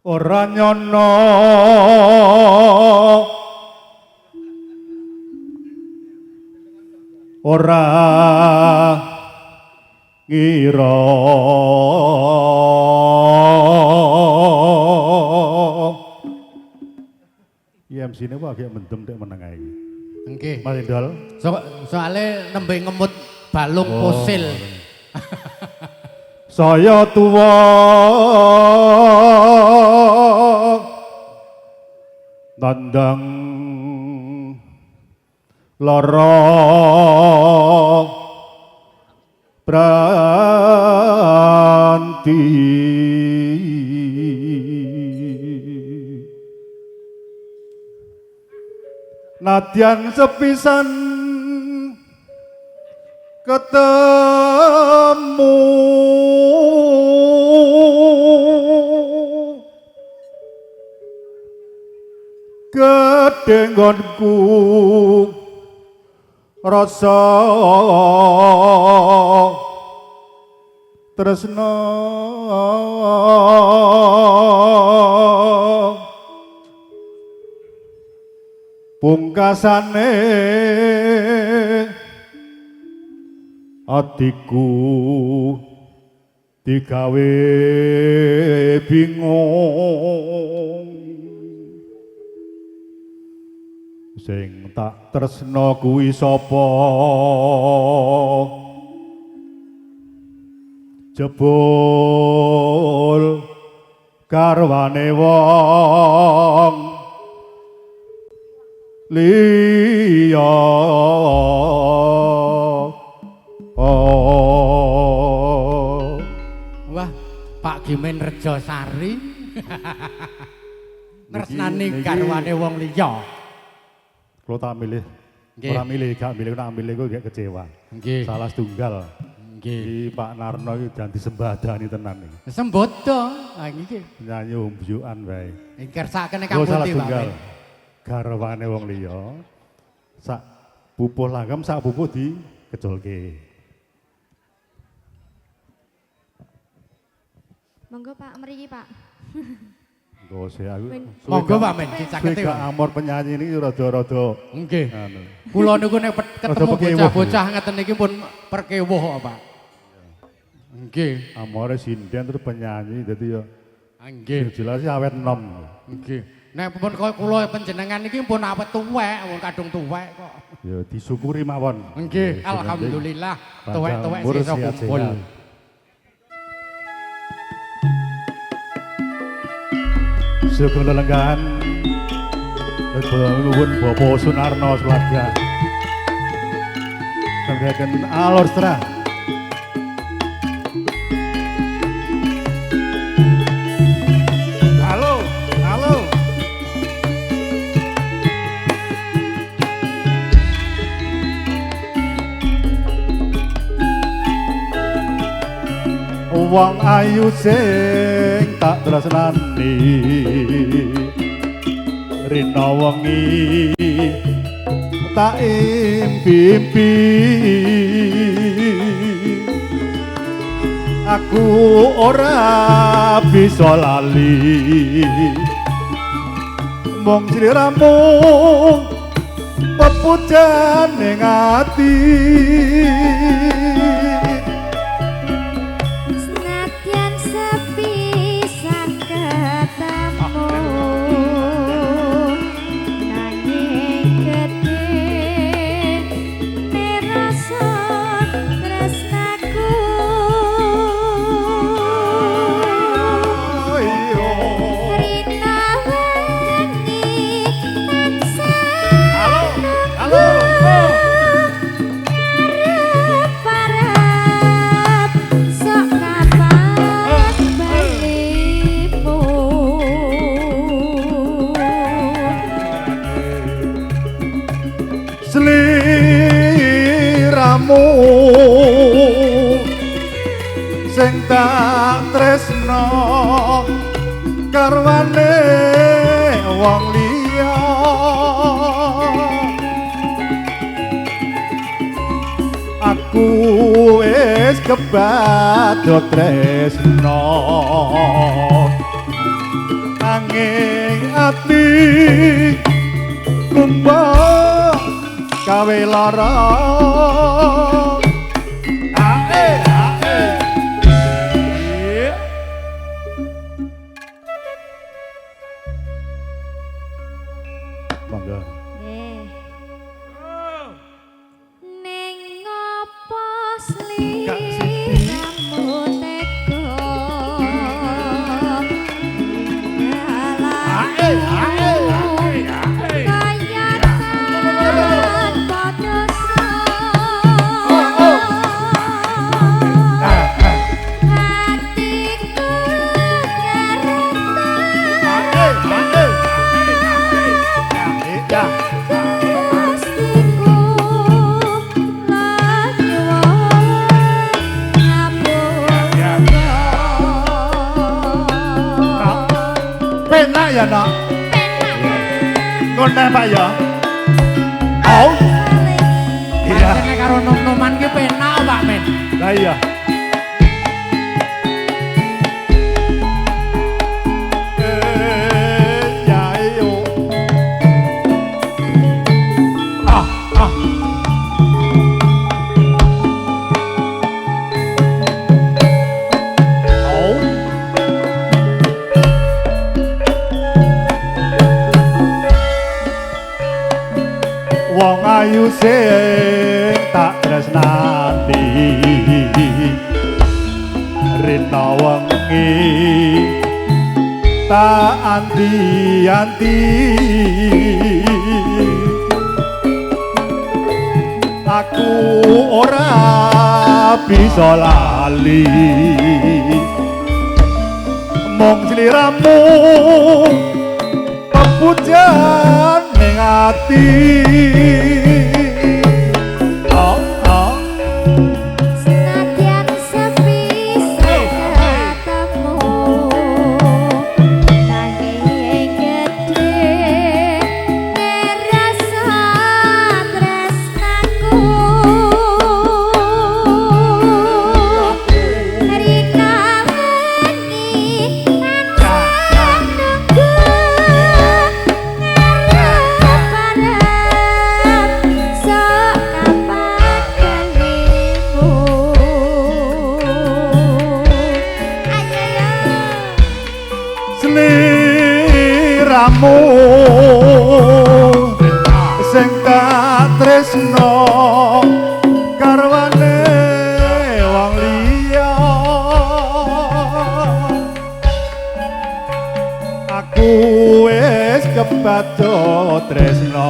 ora nyono ora ngira MC-ne wae agak mendem tek meneng ae iki. Nggih. Mas Indol. Soale nembe ngemut balung fosil. Saya tuwa nandang lara pranti nadyan sepisan ketemu kedenggonku rasa tresna pungkasane atiku digawe bingung sing tak tresna kuwi sapa jebul garwane wong liya Wah, Pak Gimen Rejosari. Tresnani garwane wong liya. Kalau tak milih, Nggih. orang milih, gak milih, nak milih, gue gak kecewa. Nggih. Salah setunggal. Nggih. Di Pak Narno itu ganti sembadani tenan nih. Sembot to. Ah nggih. Nyanyi umbyukan bae. Kersakane Gue kampung salah Pak. setunggal. Garwane wong liya. Sak pupuh langgam, sak pupuh di kecolke. Monggo Pak, mriki Pak. Gue sih aku. Monggo Pak Men, dicaketi. Suwe amor penyanyi ini rada-rada. Nggih. Anu. Kula niku nek ketemu perkewuh. bocah-bocah ngeten iki pun perkewuh kok, Pak. Nggih. Amore sinden terus penyanyi, jadi ya. Nggih. Jelas sih awet nom. Nggih. Nek pun kula panjenengan iki pun awet tuwek, wong kadung tuwek kok. Ya disyukuri mawon. Nggih, alhamdulillah tuwek-tuwek umur sisa sehat-sehat. kumpul. Sugeng lelenggahan nuwun Bapak Sunarno Sulaga. Sampaikan alor serah. Halo, halo. Wong ayu sing tak tresnani rina wengi tak impi-impi aku ora bisa lali mung sliramu pepujan ning ati Senadyan sepisan ketemu nanging gedhe merasa tresnaku rina wengi tansah halo halo parep sok kapan balimu sliramu sing tak tresno karwane wong liya aku wis kebacut tresno nanging ati kumbang gawe lara monggo Ning ngopo Kak Siti. sliramu tega Kayatan padha hatiku ya Gustiku lan penak ya nak ngono Pak ya oh iya Pancene karo nom-noman ki penak Pak Men. lah iya ya iyo ah oh wong ayu sing tak tresnani rina wengi tak anti-anti aku ora bisa lali mong sliramu pepujan ning ati oh oh Senadyan sepisah ketemu nanging gedhe ngerasa tresnaku Rina wengi tansah nunggu ngarep-arep sok kapan kelimu ayo sliramu sing tak tresno garwane wong liya aku wis kepato tresno